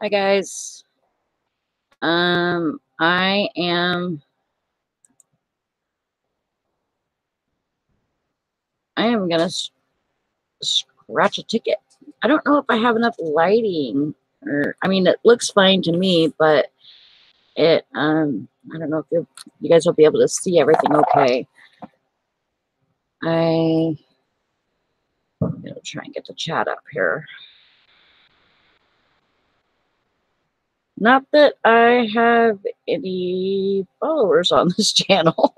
Hi guys. I am gonna scratch a ticket. I don't know if I have enough lighting, or I mean, it looks fine to me, but I don't know if you guys will be able to see everything okay. I'm gonna try and get the chat up here. Not that I have any followers on this channel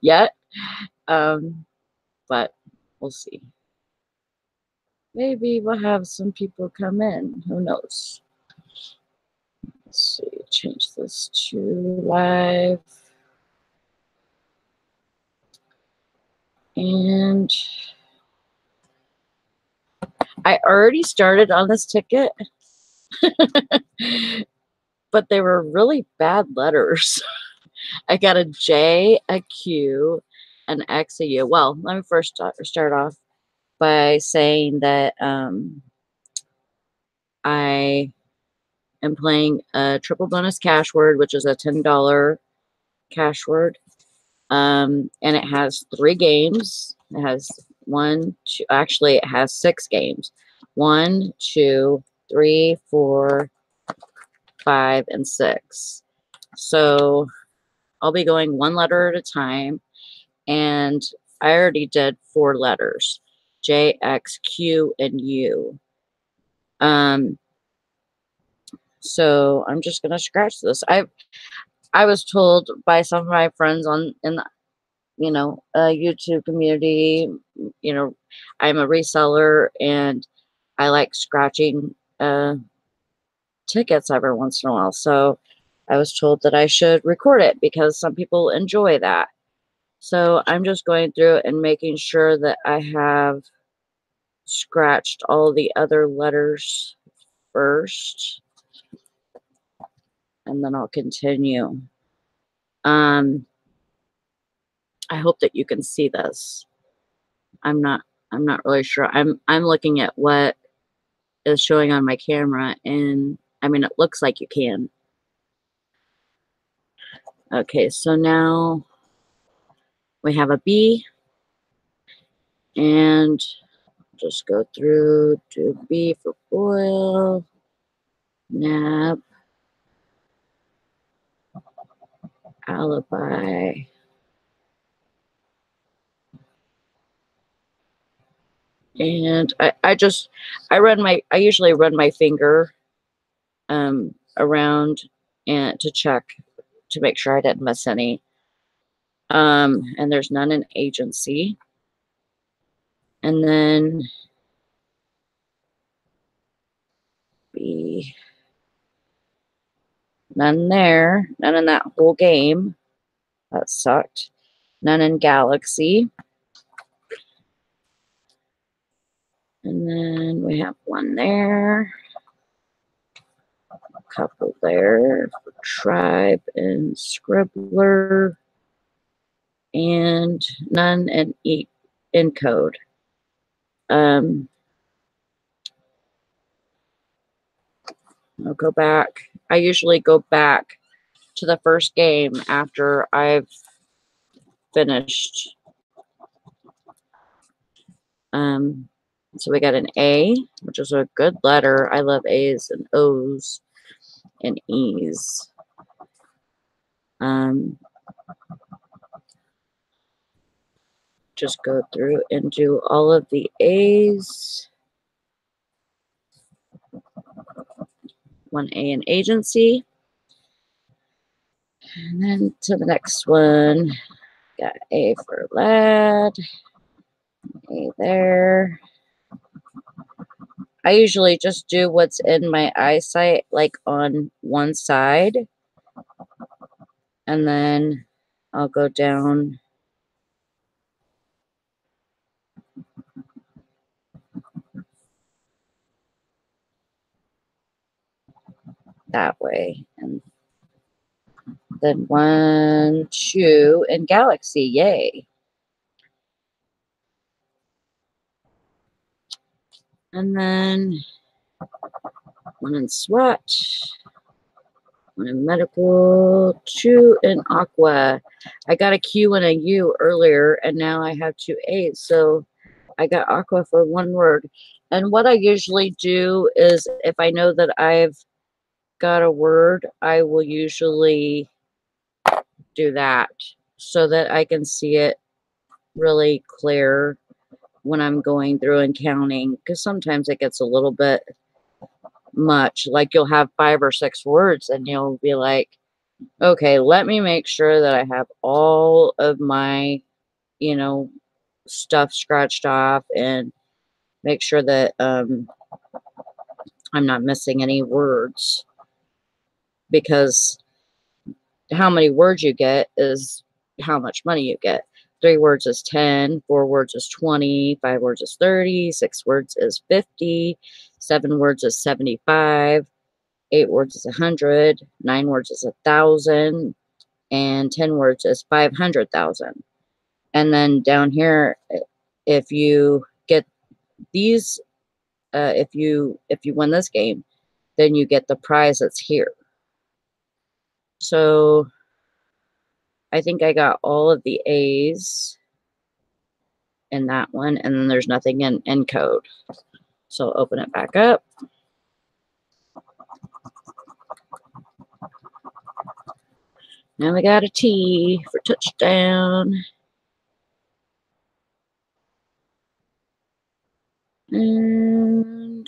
yet, but we'll see. Maybe we'll have some people come in. Who knows? Let's see. Change this to live. And I already started on this ticket, but they were really bad letters. I got a J, a Q, an X, a U. Well, let me first start off by saying that I am playing a triple bonus cash word, which is a $10 cash word. And it has 3 games. It has actually it has 6 games. 1, 2, 3, 4, 5, and 6. So I'll be going 1 letter at a time, and I already did 4 letters: J, X, Q, and U. So I'm just gonna scratch this. I was told by some of my friends in the YouTube community, I'm a reseller and I like scratching tickets every once in a while. So I was told that I should record it because some people enjoy that. So I'm just going through and making sure that I have scratched all the other letters first, and then I'll continue. I hope that you can see this. I'm not really sure. I'm looking at what is showing on my camera, and I mean, it looks like you can. Okay, so now we have a B, and just go through to B for boil, nap, alibi, and I usually run my finger around and to check to make sure I didn't miss any. And there's none in agency. And then B, none there, none in that whole game. That sucked. None in Galaxy. And then we have 1 there. A couple there for Tribe and Scribbler. And none in Code. I'll go back. I usually go back to the first game after I've finished. So we got an A, which is a good letter. I love A's and O's and E's. Just go through and do all of the A's. 1 A in agency. And then to the next one. Got A for lad. A there. I usually just do what's in my eyesight, like on one side. And then I'll go down that way. And then 1, 2 in Galaxy. Yay. And then 1 in SWAT, 1 in medical, 2 in aqua. I got a Q and a U earlier, and now I have 2 A's. So I got aqua for 1 word. And what I usually do is if I know that I've got a word, I will usually do that so that I can see it really clear when I'm going through and counting, because sometimes it gets a little bit much. Like you'll have 5 or 6 words and you'll be like, okay, let me make sure that I have all of my, you know, stuff scratched off and make sure that I'm not missing any words, because how many words you get is how much money you get. 3 words is 10, 4 words is 20, 5 words is 30, 6 words is 50, 7 words is 75, 8 words is 100, 9 words is 1,000, and 10 words is 500,000. And then down here, if you get these, if you win this game, then you get the prize that's here. So I think I got all of the A's in that one, and then there's nothing in encode. So I'll open it back up. Now we got a T for touchdown. And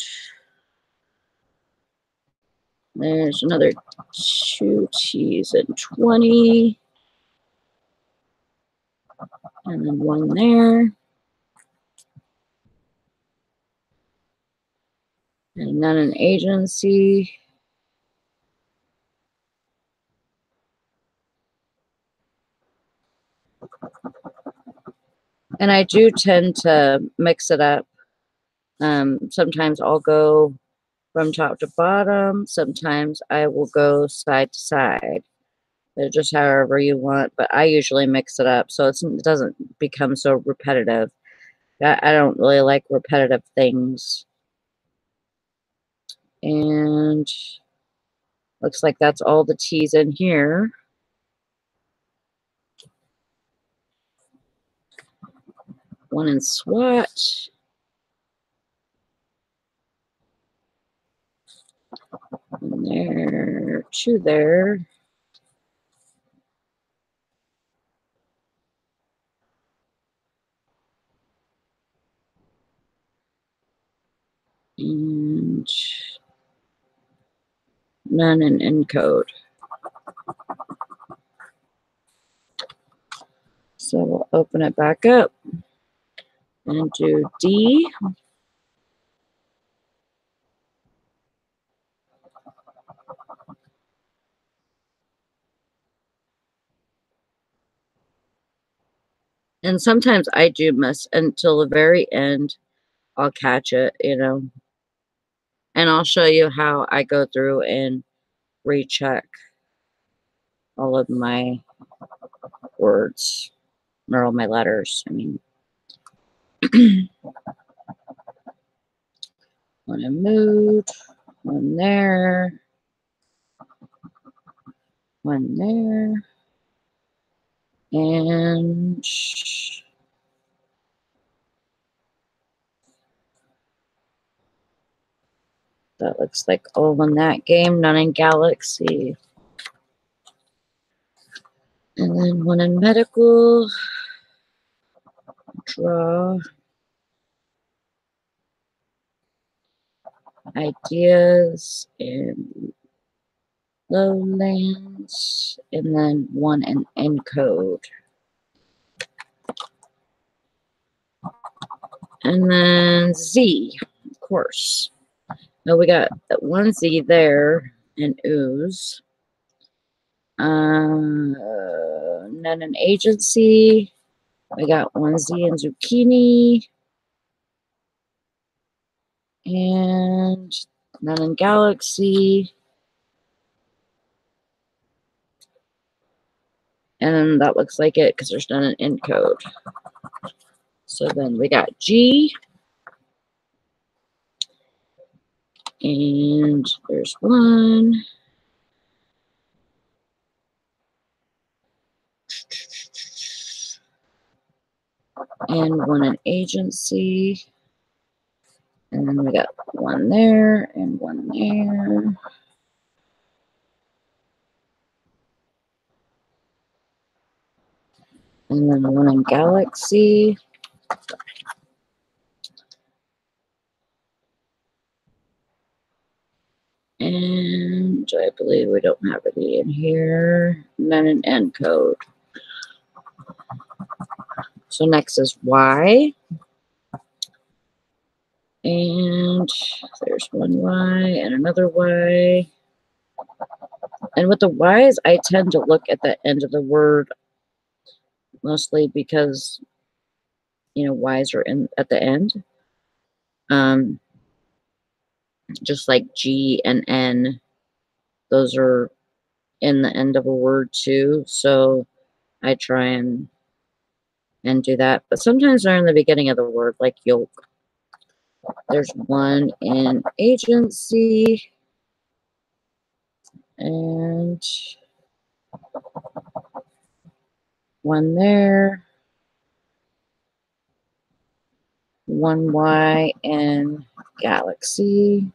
there's another 2 T's and 20. And then 1 there. And none in agency. And I do tend to mix it up. Sometimes I'll go from top to bottom. Sometimes I will go side to side. Just however you want. But I usually mix it up so it doesn't become so repetitive. I don't really like repetitive things. And looks like that's all the T's in here. One in SWAT. And there, 2 there. And none in encode. So we'll open it back up and do D. And sometimes I do miss until the very end. I'll catch it, you know. And I'll show you how I go through and recheck all of my words, or all my letters. I mean, 1 in mood, 1 there, 1 there, and that looks like all in that game, none in Galaxy. And then 1 in medical, draw, ideas, and lowlands, and then 1 in encode. And then Z, of course. Now we got 1 Z there in ooze. None in agency. We got 1 Z in zucchini. And none in galaxy. And then that looks like it because there's none in encode. So then we got G. And there's one. And one in agency. And then we got one there and one there. And then one in Galaxy. And I believe we don't have any in here. None in Encode. So next is Y. And there's one Y and another Y. And with the Y's, I tend to look at the end of the word mostly because, you know, Y's are in at the end. Just like G and N, those are in the end of a word too. So I try and do that. But sometimes they're in the beginning of the word, like yolk. There's one in agency. And one there. One Y in Galaxy.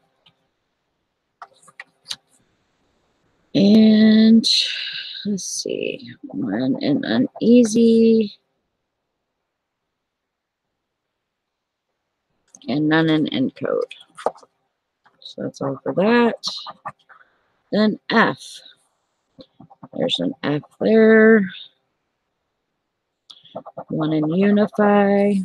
And let's see, one in Uneasy. And none in Encode. So that's all for that. Then F. There's an F there. One in Unify.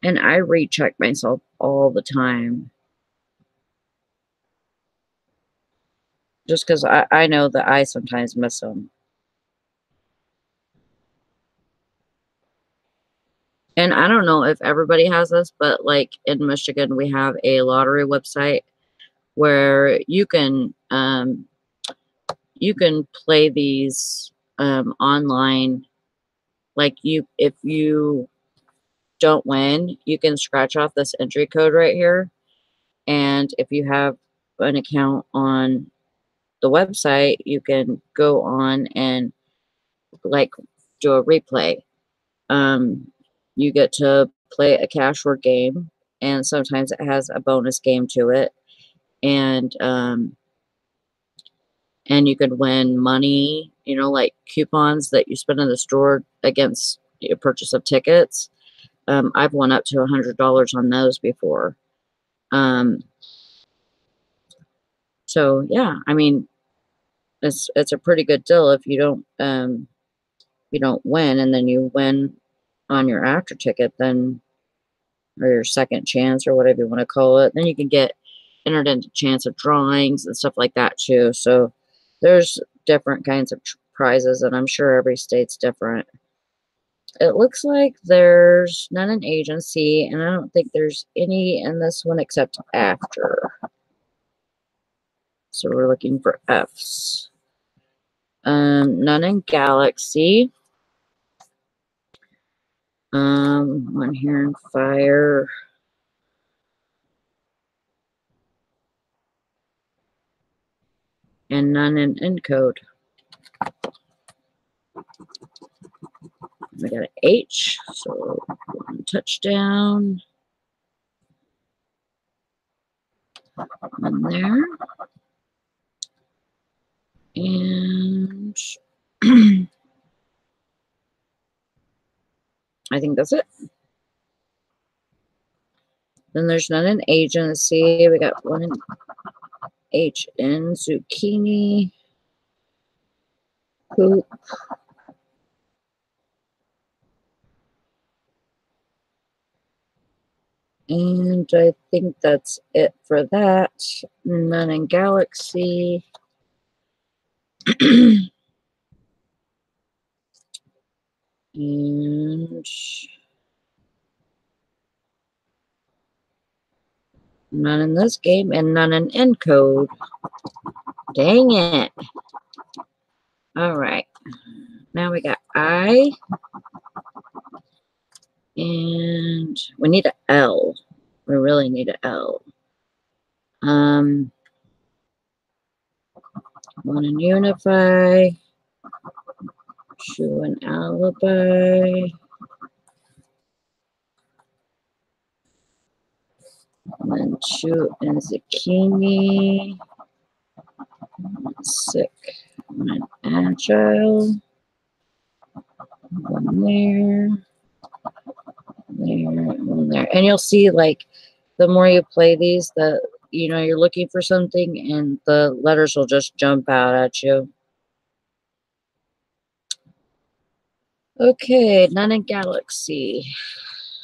And I recheck myself all the time. Just because I know that I sometimes miss them. And I don't know if everybody has this, but like in Michigan, we have a lottery website where you can play these online. Like if you don't win, you can scratch off this entry code right here. And if you have an account on the website, you can go on and like do a replay. You get to play a Cashword game, and sometimes it has a bonus game to it. And you could win money, you know, like coupons that you spend in the store against your purchase of tickets. I've won up to $100 on those before. So yeah, I mean, it's a pretty good deal if you don't win, and then you win on your after ticket, then, or your second chance, or whatever you want to call it. Then you can get entered into chance of drawings and stuff like that too. So there's different kinds of prizes, and I'm sure every state's different. It looks like there's none in agency, and I don't think there's any in this one except after. So we're looking for F's. None in Galaxy. One here in Fire. And none in Encode. We got an H, so one touchdown. One there. And I think that's it. Then there's none in agency. We got one in H in zucchini. Poop. And I think that's it for that. None in Galaxy. And none in this game, and none in Encode. Dang it. All right. Now we got I. and we need an L. We really need an L. One in unify. Shoe and alibi. And then shoe and zucchini. Sick. One agile. One there. There. One there. And you'll see, like, the more you play these, you're looking for something and the letters will just jump out at you. Okay, none in Galaxy.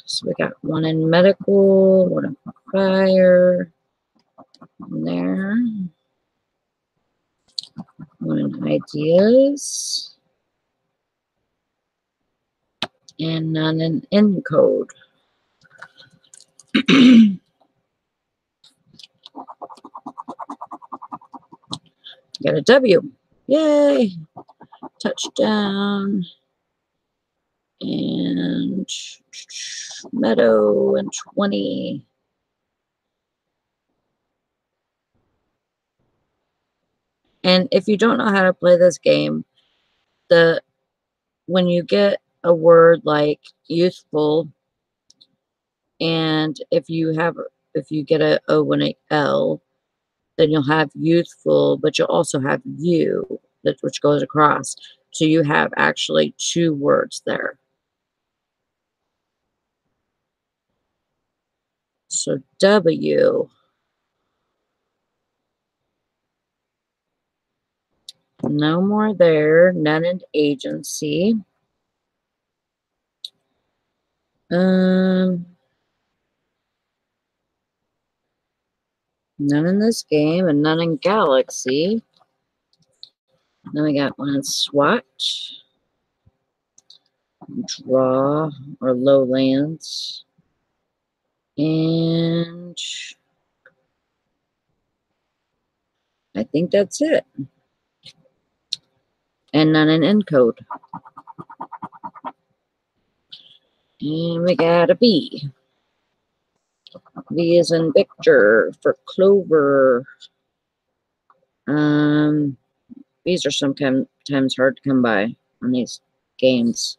So we got one in medical, one in fire, one there, one in ideas, and none in encode. Got a W. Yay! Touchdown. And Meadow and 20. And if you don't know how to play this game, when you get a word like youthful, and if you get a O and a L, then you'll have youthful, but you'll also have you, which goes across. So you have actually two words there. So W, no more there, none in agency. None in this game, and none in Galaxy. Then we got one in SWAT, Draw, or Lowlands, and I think that's it. And none in encode. And we got a B. V is in Victor for Clover. These are sometimes hard to come by on these games.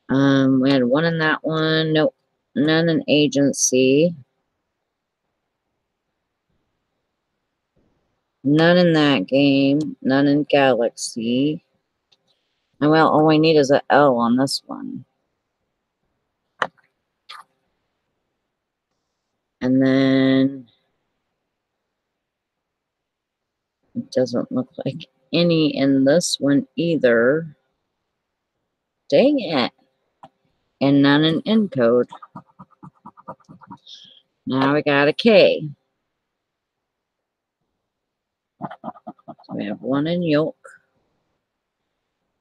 We had one in that one. Nope. None in agency. None in that game. None in Galaxy. And well, all we need is an L on this one. And then it doesn't look like any in this one either. Dang it. And none in encode. Now we got a K. So we have one in yolk.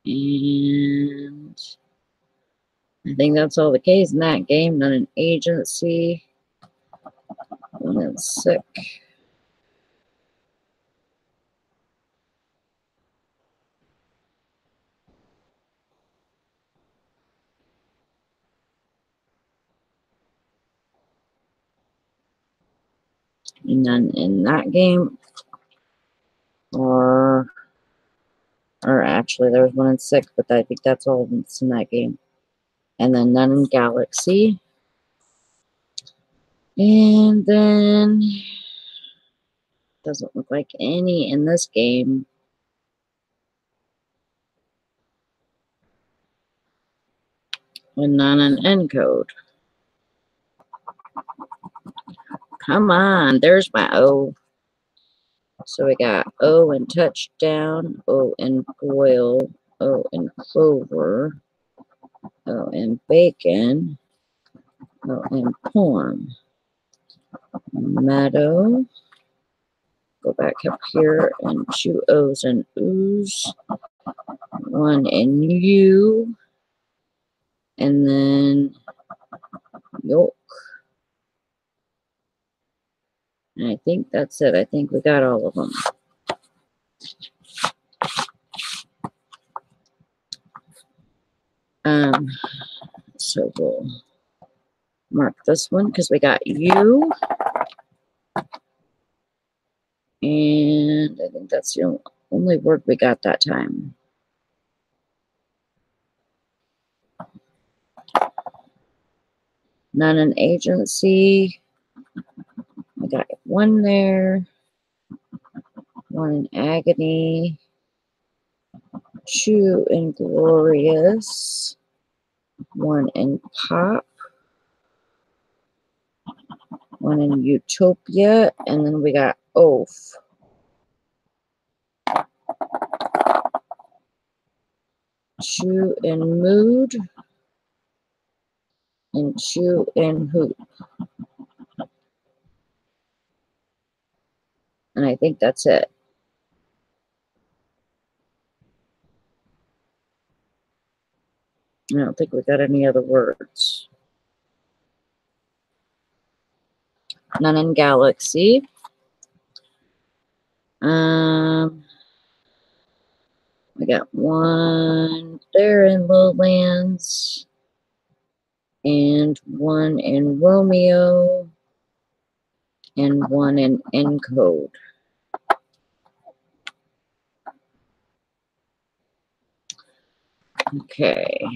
And I think that's all the K's in that game. None in agency. One in sick. And none in that game. Or actually, there was one in sick, but I think that's all that's in that game. And then none in Galaxy. And then doesn't look like any in this game. And none in encode. Come on, there's my O. So we got O in touchdown, O in foil, O in clover, O in bacon, O in corn. Meadow. Go back up here and two O's and ooze. One in U. And then yolk. And I think that's it. I think we got all of them. So we'll mark this one because we got U. And I think that's the only word we got that time. None in agency. I got one there. One in agony. Two in glorious. One in pop. One in utopia. And then we got oaf. Two in mood. And two in hoop. And I think that's it. I don't think we got any other words. None in galaxy. We got one there in lowlands. And one in Romeo. And one in encode. Okay.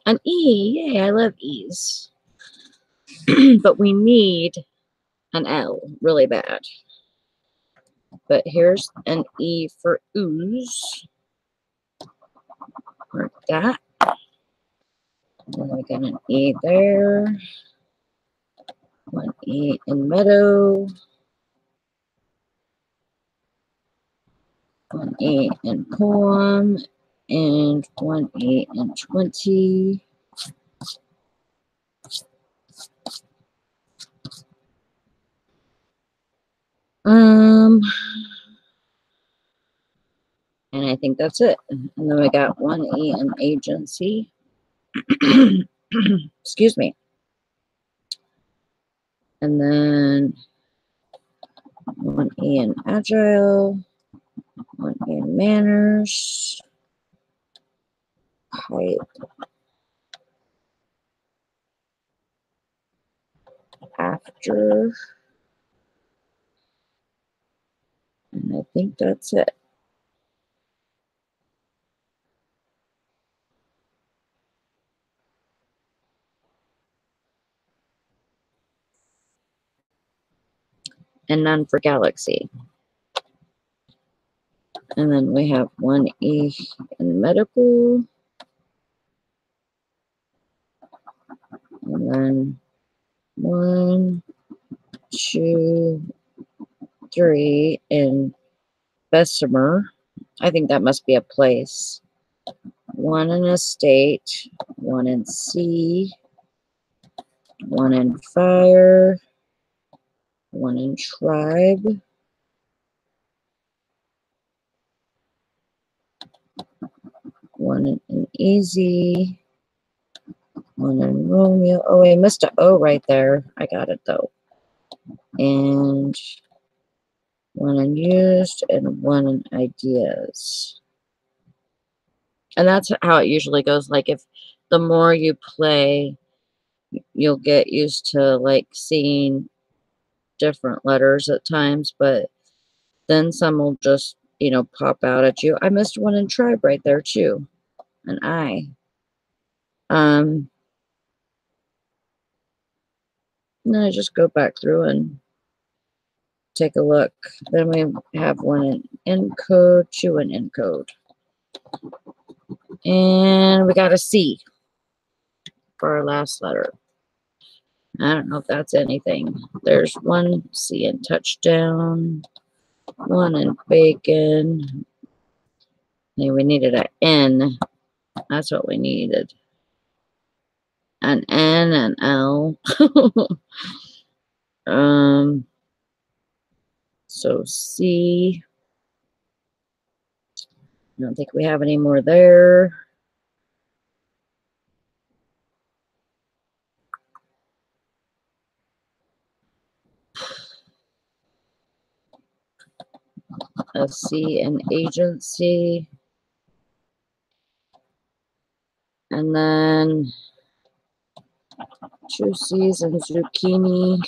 An E. Yay, I love E's. But we need an L really bad. But here's an E for ooze. Like that. And we got an E there. One E in meadow. One E in poem. And one E in 20. And I think that's it. And then we got one E in agency. Excuse me. And then one E in agile. One E in manners. Height. After. And I think that's it. And none for galaxy. And then we have one E in medical. And then 1, 2, 3 in Bessemer. I think that must be a place. One in estate. One in sea. One in fire. One in tribe. One in easy. One in Romeo. Oh, I missed an O right there. I got it though. And one in used and one in ideas. And that's how it usually goes. Like if the more you play, you'll get used to like seeing different letters at times, but then some will just, you know, pop out at you. I missed one in tribe right there too. An I. Then I just go back through and take a look. Then we have one in encode, two in encode. And we got a C for our last letter. I don't know if that's anything. There's one C in touchdown, one in bacon. And we needed an N. That's what we needed. An N, an L. So C. I don't think we have any more there. A C in agency. And then 2 C's and zucchini.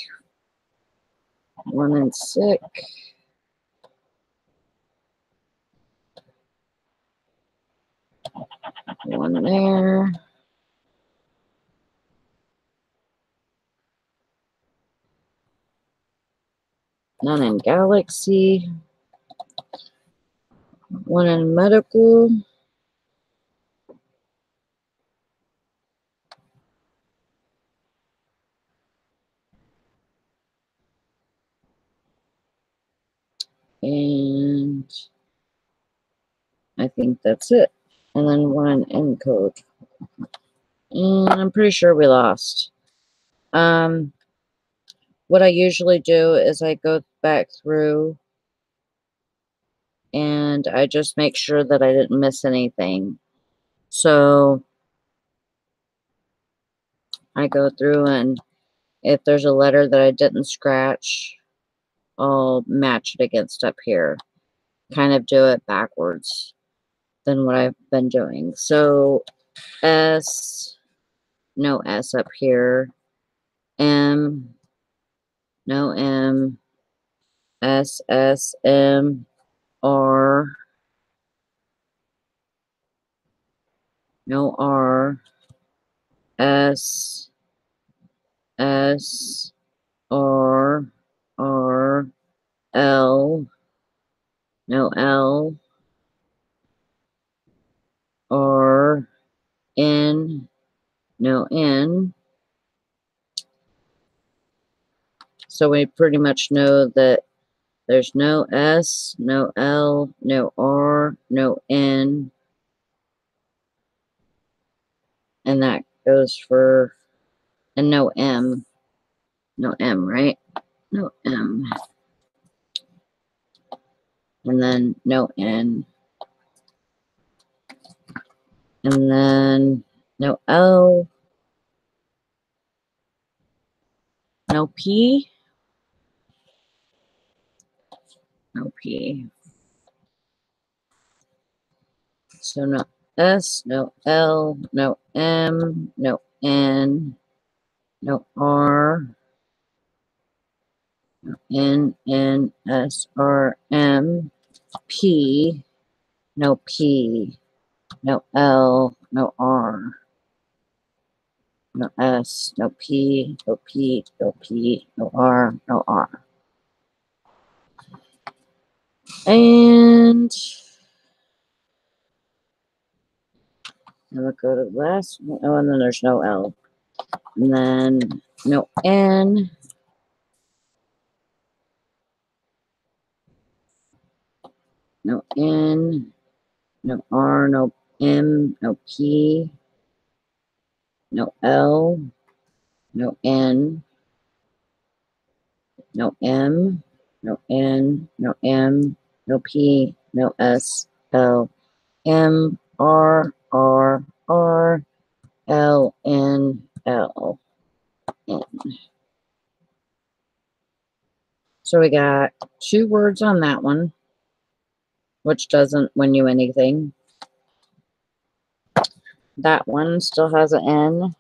1 and sick. One there. None in Galaxy. 1 in Medical. And I think that's it. And then 1 in Encode. And I'm pretty sure we lost. What I usually do is I go back through and I just make sure that I didn't miss anything. So I go through, and if there's a letter that I didn't scratch, I'll match it against up here. Kind of do it backwards than what I've been doing. So S, no S up here. M, no M. S, S, M, R, no R. S, S, R, R, L, no L, R, N, no N. So we pretty much know that there's no S, no L, no R, no N. And that goes for, and no M. No M, right? No M. And then no N. And then no L. No P. No P. So no S, no L, no M, no N, no R, no N, N, S, R, M, P, no P, no L, no R, no S, no P, no P, no P, no R, no R. And then we'll go to the last one. Oh, and then there's no L. And then no N. No N. No R. No M. No P. No L. No N. No M. No N. No M. No P. No S. L. M. R. R. R. L. N. L. N. So we got 2 words on that one, which doesn't win you anything. That one still has an N.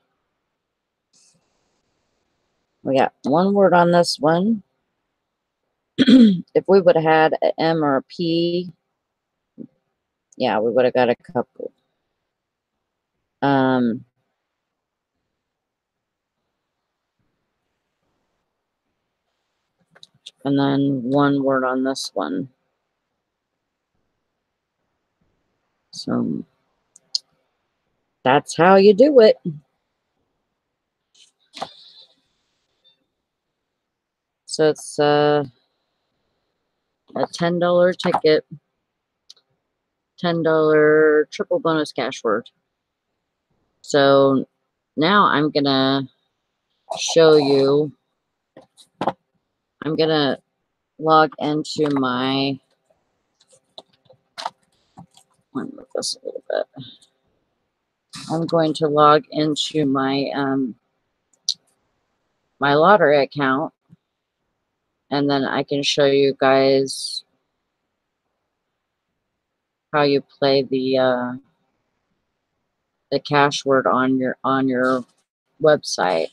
We got 1 word on this one. If we would have had an M or a P, yeah, we would have got a couple. And then 1 word on this one. So that's how you do it. So it's a $10 ticket, $10 triple bonus cash word. So now I'm going to show you, I'm going to log into my, let me move this a little bit. I'm going to log into my my lottery account, and then I can show you guys how you play the cash word on your website.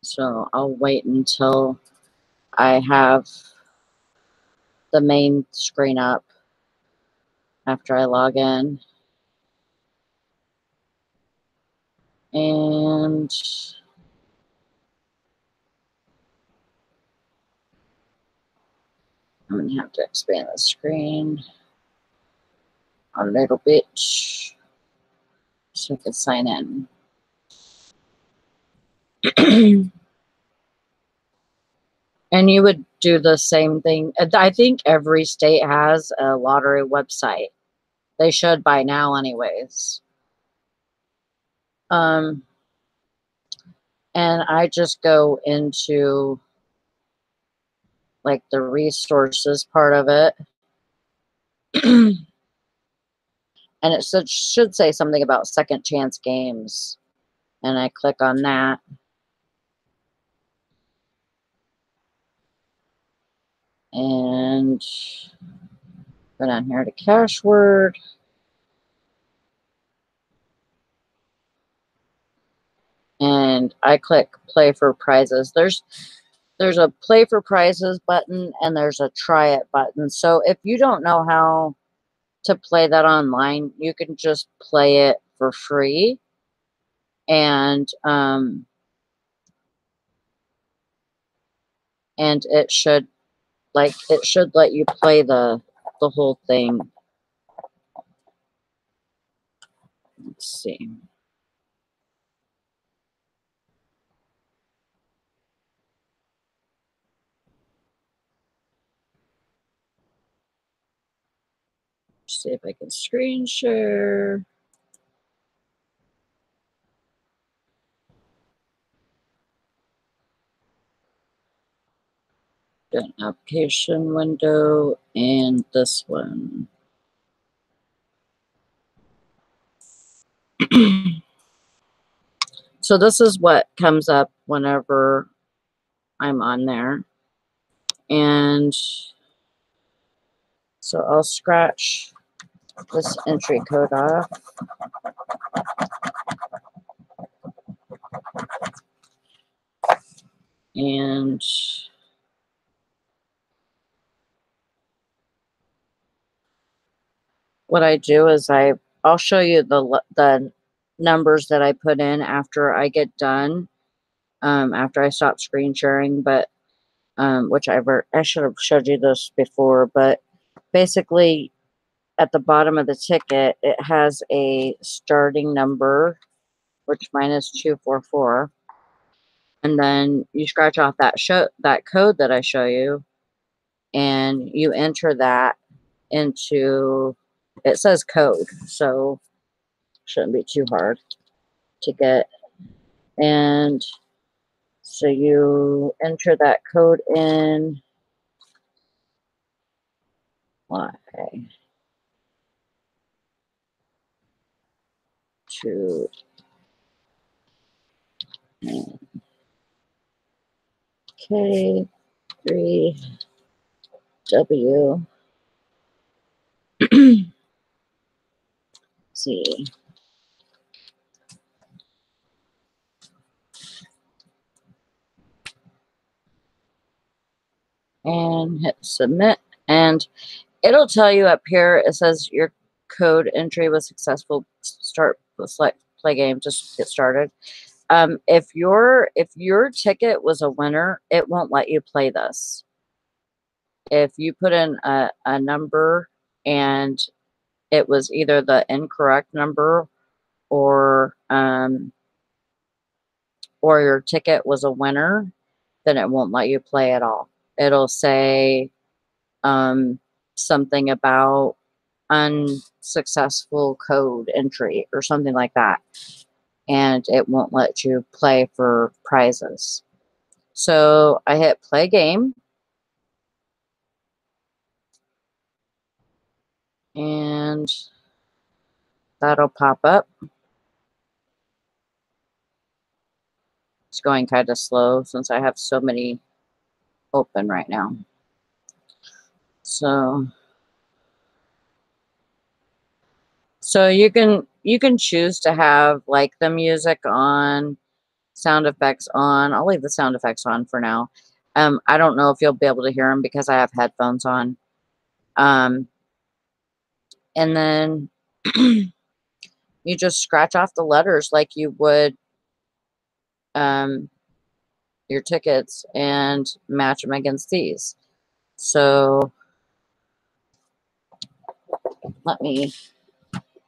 So I'll wait until I have the main screen up after I log in. And I'm going to have to expand the screen a little bit so I can sign in. And you would do the same thing. I think every state has a lottery website. They should by now anyways. And I just go into like the resources part of it. And it should say something about second chance games. And I click on that. And go down here to Cashword. And I click play for prizes. There's a play for prizes button and there's a try it button. So if you don't know how to play that online, you can just play it for free. And it should let you play the whole thing. Let's see. See if I can screen share. An application window and this one. So this is what comes up whenever I'm on there. And so I'll scratch this entry code off. And what I do is I'll show you the numbers that I put in after I get done, after I stop screen sharing, but which I should have showed you this before, but basically at the bottom of the ticket, it has a starting number, which mine is 244. And then you scratch off that code that I show you, and you enter that into, it says code, so shouldn't be too hard to get. And so you enter that code in. Why? To K3W Z. And hit submit. And it'll tell you up here, it says your code entry was successful. Start, select play game, just get started. If your ticket was a winner, it won't let you play this. If you put in a number and it was either the incorrect number or your ticket was a winner, then it won't let you play at all. It'll say something about unsuccessful code entry or something like that, and it won't let you play for prizes. So I hit play game, and that'll pop up. It's going kind of slow since I have so many open right now. So you can choose to have like the music on, sound effects on. I'll leave the sound effects on for now. I don't know if you'll be able to hear them because I have headphones on. And then you just scratch off the letters like you would your tickets and match them against these. So let me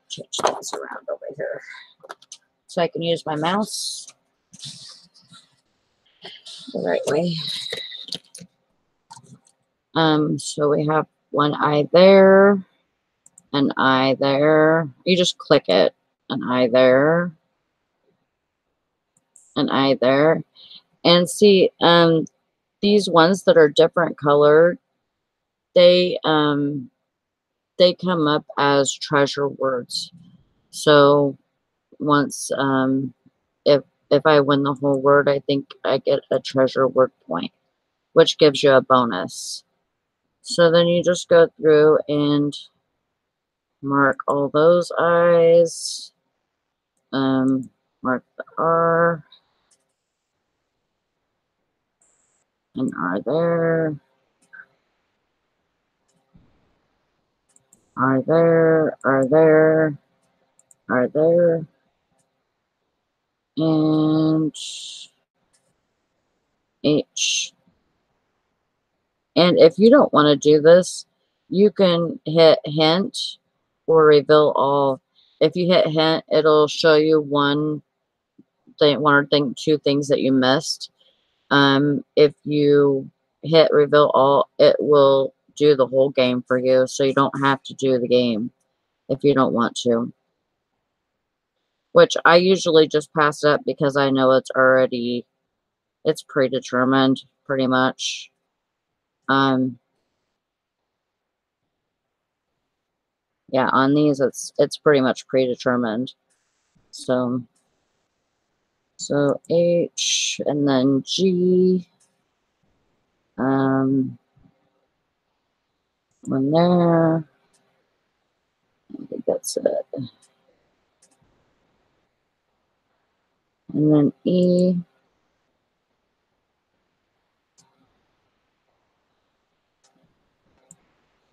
change things around over here so I can use my mouse the right way. So we have one eye there, an eye there. You just click it, an eye there, an eye there. And see, these ones that are different colored, they come up as treasure words. So once if I win the whole word, I think I get a treasure word point, which gives you a bonus. So then you just go through and mark all those I's, mark the R, an R there, R there, R there, R there, and H. And if you don't want to do this, you can hit hint or reveal all. If you hit hint, it'll show you one or two things that you missed. If you hit reveal all, it will do the whole game for you, so you don't have to do the game if you don't want to. Which I usually just pass up because I know it's predetermined pretty much. Yeah, on these it's pretty much predetermined. So H and then G. One there. I think that's it. And then E.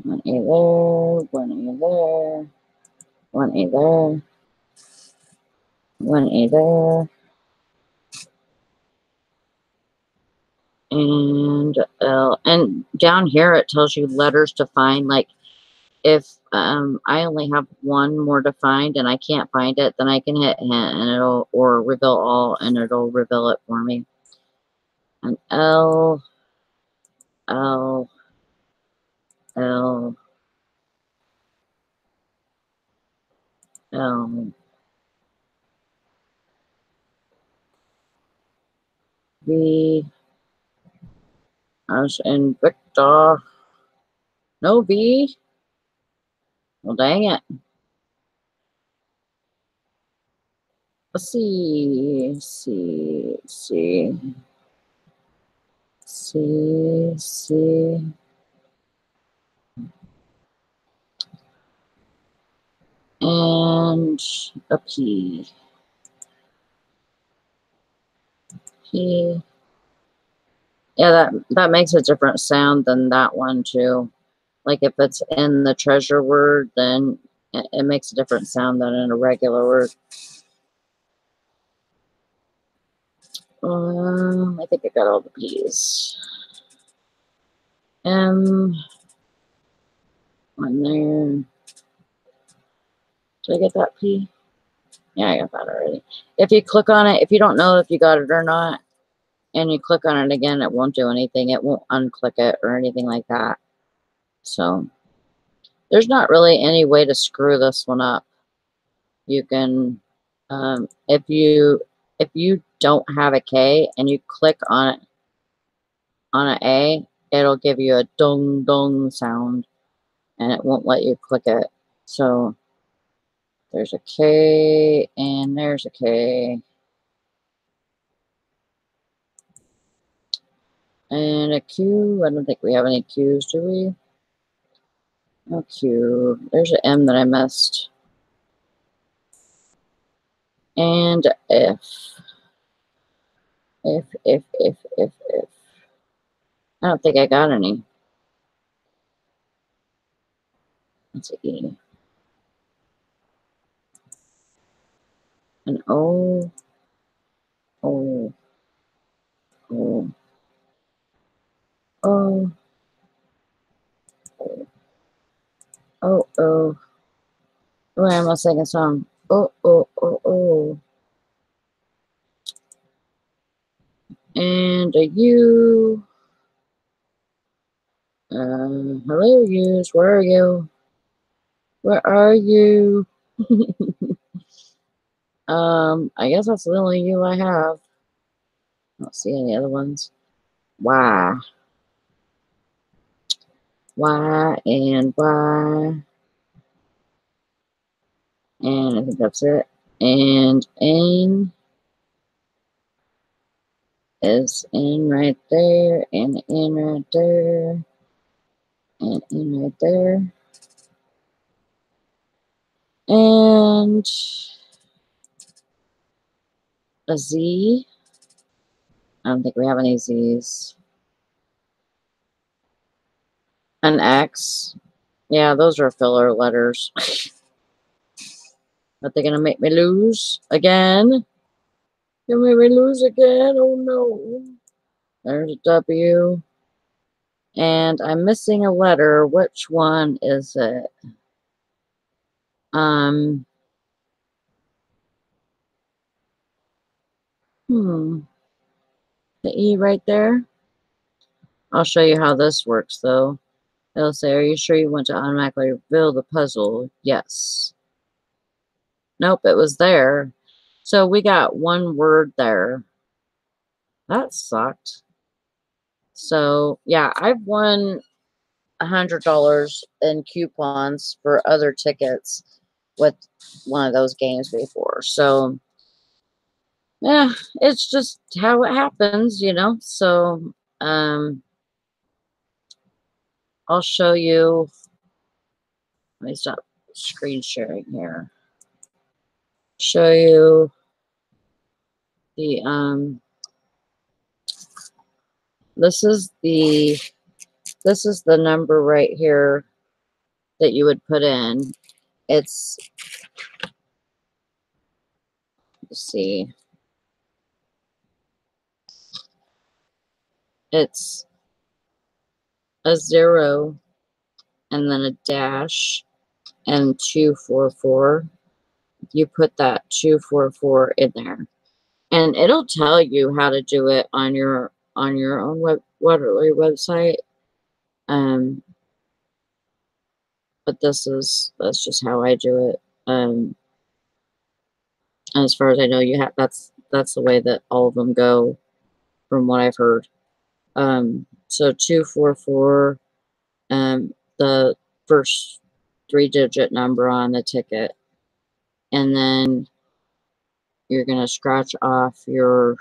One A there, one A there, one A there, one A there, and L. And down here it tells you letters to find. Like if I only have one more to find and I can't find it, then I can hit hint and or reveal all and it'll reveal it for me. And L, L, L, L, V, as in Victor. No V. Well, dang it. C, C, C, C, C, and a P. P. Yeah, that makes a different sound than that one too. Like if it's in the treasure word, then it makes a different sound than in a regular word. I think I got all the P's. M. One there. Did I get that P? Yeah, I got that already. If you click on it, if you don't know if you got it or not, and you click on it again, it won't do anything. It won't unclick it or anything like that. So there's not really any way to screw this one up. You can, if you don't have a K and you click on it on an A, it'll give you a dong dong sound, and it won't let you click it. So there's a K and there's a K. And a Q. I don't think we have any Qs, do we? No Q. There's an M that I missed. And F. If. I don't think I got any. Let's see. An O. O. O. O. Oh, oh. Where am I singing song? Oh, oh, oh, oh. And a U. Hello, U's. Where are you? Where are you? I guess that's the only U I have. I don't see any other ones. Y. Y and Y. And I think that's it. And N is N right there. And N right there. And N right there. And a Z. I don't think we have any Z's. An X. Yeah, those are filler letters. But they're going to make me lose again. They're going to make me lose again. Oh, no. There's a W. And I'm missing a letter. Which one is it? The E right there. I'll show you how this works, though. It'll say, are you sure you want to automatically reveal the puzzle? Yes. Nope, it was there. So we got one word there. That sucked. So, yeah, I've won $100 in coupons for other tickets with one of those games before. So, yeah, it's just how it happens, you know. So, I'll show you. Let me stop screen sharing here. Show you the this is the number right here that you would put in. It's, let's see, it's a 0 and then a dash and 244. You put that 244 in there, and it'll tell you how to do it on your own website. But that's just how I do it. And as far as I know, that's the way that all of them go, from what I've heard. So 244, the first 3-digit number on the ticket, and then you're gonna scratch off your.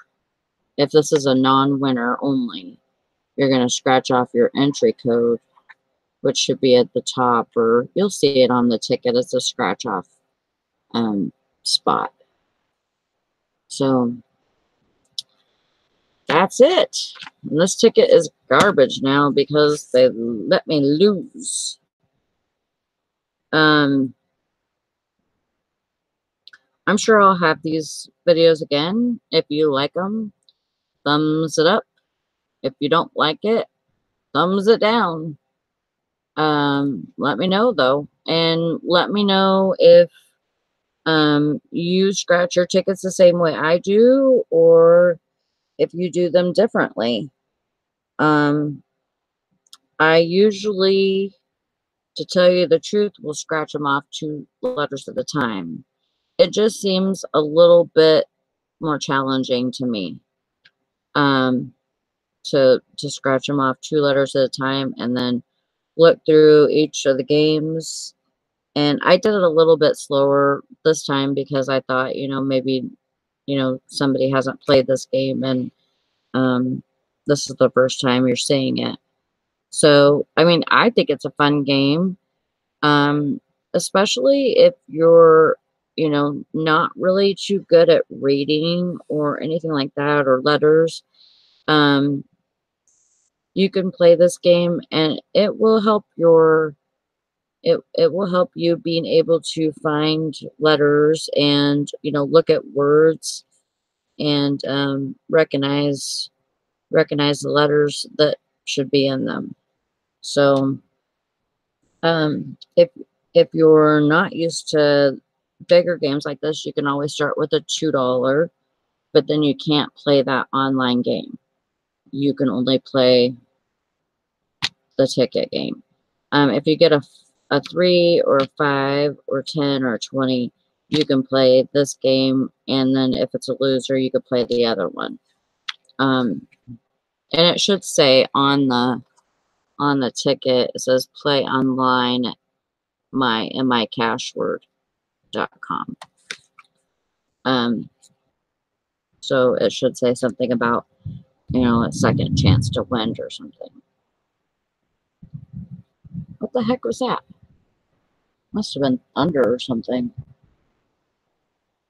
If this is a non-winner only, you're gonna scratch off your entry code, which should be at the top, or you'll see it on the ticket as a scratch off spot. So that's it. And this ticket is garbage now because they let me lose. I'm sure I'll have these videos again. If you like them, thumbs it up. If you don't like it, thumbs it down. Let me know though, and let me know if you scratch your tickets the same way I do, or if you do them differently. I usually, to tell you the truth, will scratch them off 2 letters at a time. It just seems a little bit more challenging to me. To scratch them off 2 letters at a time and then look through each of the games. And I did it a little bit slower this time because I thought, maybe, somebody hasn't played this game, and this is the first time you're seeing it. So, I mean, I think it's a fun game, especially if you're you know, not really too good at reading or anything like that or letters, um, you can play this game and it will help it will help you being able to find letters and, you know, look at words and recognize the letters that should be in them. So, if you're not used to bigger games like this, you can always start with a $2, but then you can't play that online game. You can only play the ticket game. If you get a 3 or a 5 or 10 or 20, you can play this game, and then if it's a loser, you could play the other one. And it should say on the ticket, it says play online at mycashword.com. So it should say something about, you know, a second chance to win or something. What the heck was that? Must have been thunder or something.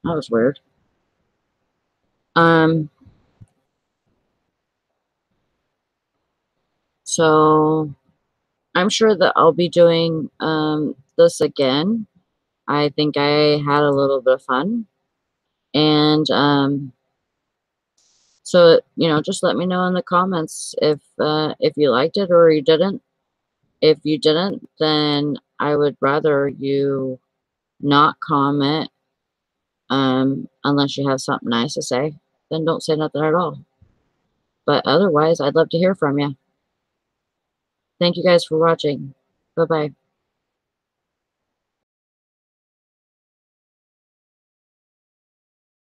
That was weird. So I'm sure that I'll be doing this again. I think I had a little bit of fun. And so, you know, just let me know in the comments if you liked it or you didn't. If you didn't, then I would rather you not comment unless you have something nice to say. Then don't say nothing at all. But otherwise, I'd love to hear from you. Thank you guys for watching. Bye-bye.